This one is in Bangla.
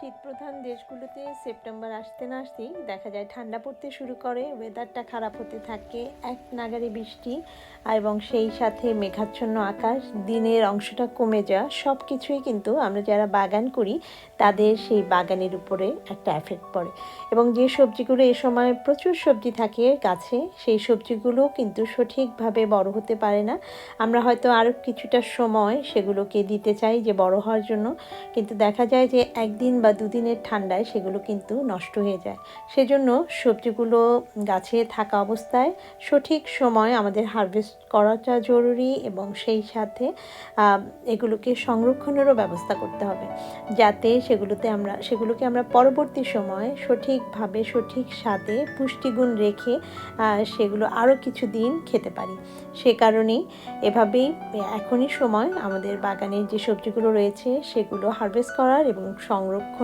শীতপ্রধান দেশগুলোতে সেপ্টেম্বর আসতে না আসতেই দেখা যায় ঠান্ডা পড়তে শুরু করে, ওয়েদারটা খারাপ হতে থাকে, এক নাগাড়ে বৃষ্টি এবং সেই সাথে মেঘাচ্ছন্ন আকাশ, দিনের অংশটা কমে যাওয়া, সব কিছুই কিন্তু আমরা যারা বাগান করি তাদের সেই বাগানের উপরে একটা এফেক্ট পড়ে। এবং যে সবজিগুলো এ সময় প্রচুর সবজি থাকে গাছে, সেই সবজিগুলো কিন্তু সঠিকভাবে বড় হতে পারে না। আমরা হয়তো আরও কিছুটা সময় সেগুলোকে দিতে চাই যে বড় হওয়ার জন্য, কিন্তু দেখা যায় যে একদিন বা দুদিনের ঠান্ডায় সেগুলো কিন্তু নষ্ট হয়ে যায়। সেজন্য সবজিগুলো গাছে থাকা অবস্থায় সঠিক সময় আমাদের হারভেস্ট করাটা জরুরি, এবং সেই সাথে এগুলোকে সংরক্ষণেরও ব্যবস্থা করতে হবে, যাতে সেগুলোকে আমরা পরবর্তী সময়ে সঠিকভাবে সঠিক স্বাদে পুষ্টিগুণ রেখে সেগুলো আরও কিছু দিন খেতে পারি। সে কারণেই এভাবেই এখনই সময় আমাদের বাগানের যে সবজিগুলো রয়েছে সেগুলো হারভেস্ট করার এবং সংরক্ষণ